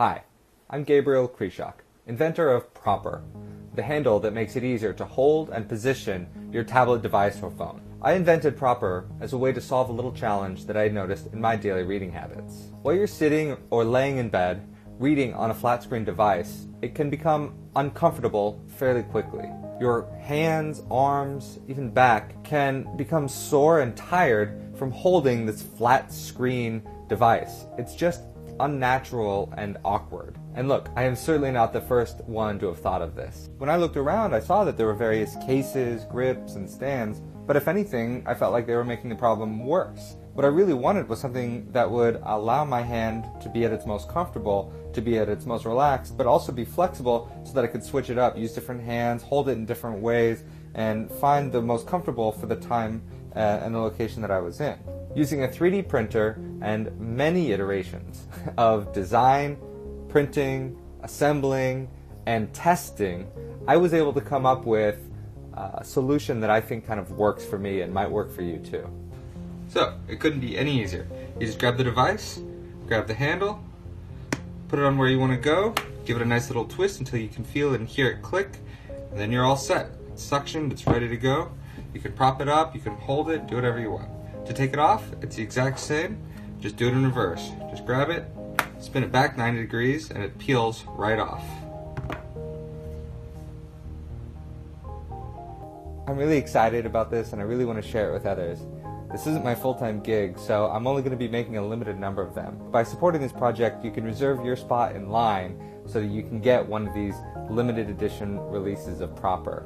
Hi, I'm Gabriel Krishak, inventor of Propr, the handle that makes it easier to hold and position your tablet device or phone. I invented Propr as a way to solve a little challenge that I had noticed in my daily reading habits. While you're sitting or laying in bed, reading on a flat screen device, it can become uncomfortable fairly quickly. Your hands, arms, even back can become sore and tired from holding this flat screen device. It's just unnatural and awkward. And look, I am certainly not the first one to have thought of this. When I looked around, I saw that there were various cases, grips, and stands, but if anything, I felt like they were making the problem worse. What I really wanted was something that would allow my hand to be at its most comfortable, to be at its most relaxed, but also be flexible so that I could switch it up, use different hands, hold it in different ways, and find the most comfortable for the time and the location that I was in. Using a 3D printer and many iterations of design, printing, assembling, and testing, I was able to come up with a solution that I think kind of works for me and might work for you too. So, it couldn't be any easier. You just grab the device, grab the handle, put it on where you want to go, give it a nice little twist until you can feel and hear it click, and then you're all set. It's suctioned, it's ready to go. You can prop it up, you can hold it, do whatever you want. To take it off, it's the exact same, just do it in reverse. Just grab it, spin it back 90 degrees, and it peels right off. I'm really excited about this and I really want to share it with others. This isn't my full-time gig, so I'm only going to be making a limited number of them. By supporting this project, you can reserve your spot in line so that you can get one of these limited edition releases of Propr.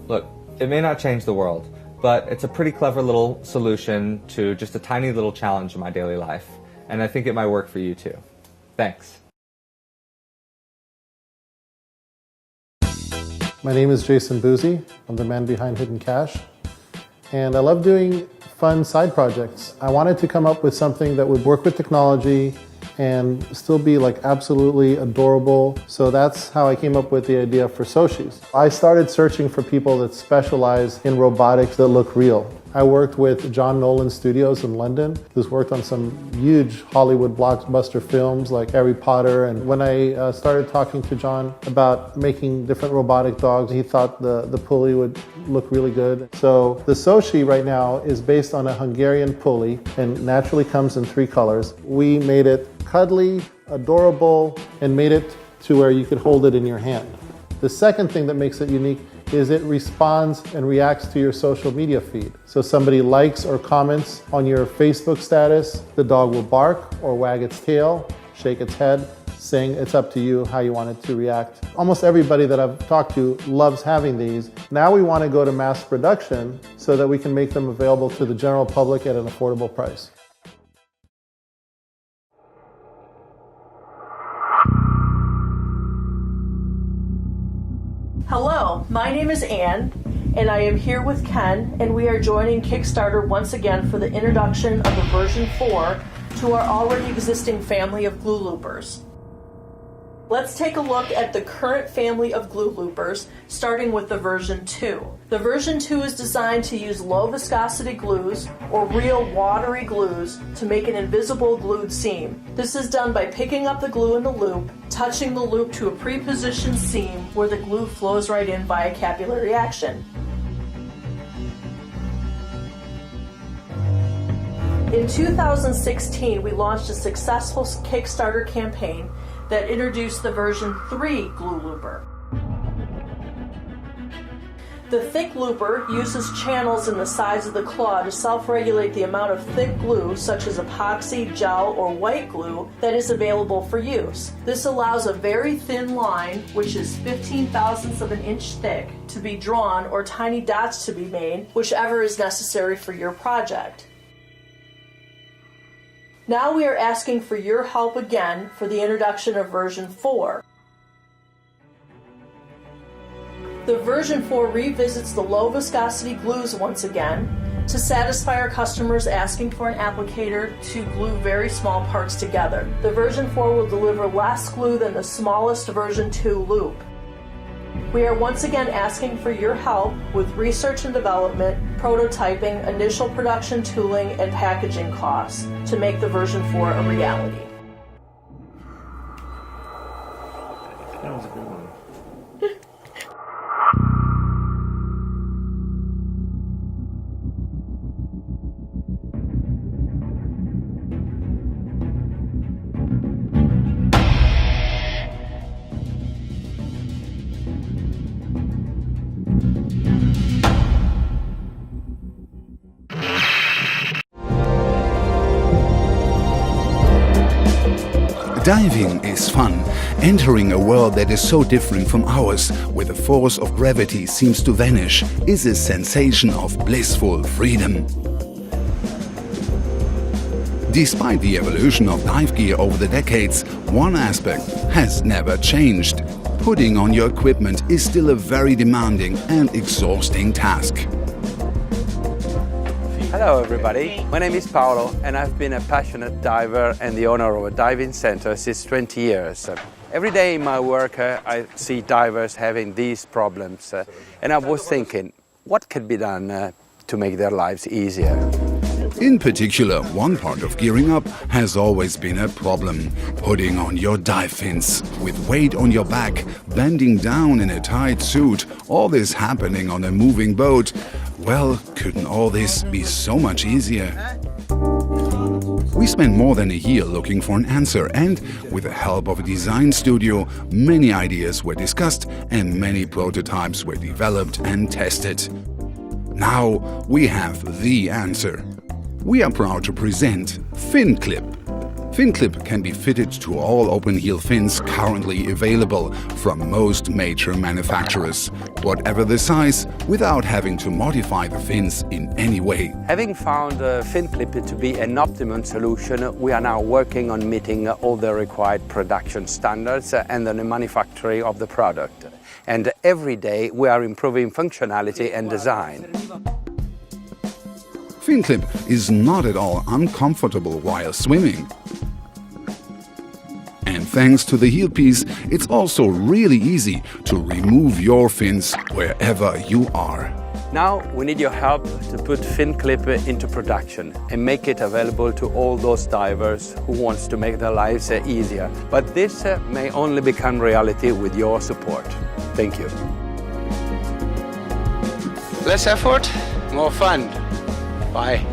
Look, it may not change the world, but it's a pretty clever little solution to just a tiny little challenge in my daily life, and I think it might work for you too. Thanks. My name is Jason Boozy. I'm the man behind Hidden Cash, and I love doing fun side projects. I wanted to come up with something that would work with technology and still be like absolutely adorable. So that's how I came up with the idea for Soshis. I started searching for people that specialize in robotics that look real. I worked with John Nolan Studios in London, who's worked on some huge Hollywood blockbuster films like Harry Potter. And when I started talking to John about making different robotic dogs, he thought the pulley would look really good. So the Soshi right now is based on a Hungarian pulley and naturally comes in 3 colors. We made it cuddly, adorable, and made it to where you could hold it in your hand. The second thing that makes it unique is it responds and reacts to your social media feed. So somebody likes or comments on your Facebook status, the dog will bark or wag its tail, shake its head, sing. It's up to you how you want it to react. Almost everybody that I've talked to loves having these. Now we want to go to mass production so that we can make them available to the general public at an affordable price. Hello, my name is Anne, and I am here with Ken, and we are joining Kickstarter once again for the introduction of the version 4 to our already existing family of glue loopers. Let's take a look at the current family of glue loopers, starting with the version 2. The version 2 is designed to use low viscosity glues or real watery glues to make an invisible glued seam. This is done by picking up the glue in the loop, touching the loop to a pre-positioned seam where the glue flows right in via capillary action. In 2016, we launched a successful Kickstarter campaign that introduced the version 3 glue looper. The thick looper uses channels in the sides of the claw to self-regulate the amount of thick glue, such as epoxy, gel, or white glue, that is available for use. This allows a very thin line, which is 15 thousandths of an inch thick, to be drawn or tiny dots to be made, whichever is necessary for your project. Now we are asking for your help again for the introduction of version 4. The version 4 revisits the low viscosity glues once again to satisfy our customers asking for an applicator to glue very small parts together. The version 4 will deliver less glue than the smallest version 2 loop. We are once again asking for your help with research and development, prototyping, initial production tooling, and packaging costs to make the version 4 a reality. That was a good one. Diving is fun. Entering a world that is so different from ours, where the force of gravity seems to vanish, is a sensation of blissful freedom. Despite the evolution of dive gear over the decades, one aspect has never changed. Putting on your equipment is still a very demanding and exhausting task. Hello everybody, my name is Paolo and I've been a passionate diver and the owner of a diving center since 20 years. Every day in my work I see divers having these problems and I was thinking, what can be done to make their lives easier? In particular, one part of gearing up has always been a problem. Putting on your dive fins, with weight on your back, bending down in a tight suit, all this happening on a moving boat. Well, couldn't all this be so much easier? We spent more than a year looking for an answer, and with the help of a design studio, many ideas were discussed and many prototypes were developed and tested. Now we have the answer. We are proud to present Fin Clip. Fin Clip can be fitted to all open heel fins currently available from most major manufacturers, whatever the size, without having to modify the fins in any way. Having found Fin Clip to be an optimum solution, we are now working on meeting all the required production standards and the manufacturing of the product. And every day we are improving functionality and design. Fin Clip is not at all uncomfortable while swimming. And thanks to the heel piece, it's also really easy to remove your fins wherever you are. Now we need your help to put Fin Clip into production and make it available to all those divers who want to make their lives easier. But this may only become reality with your support. Thank you. Less effort, more fun. Bye.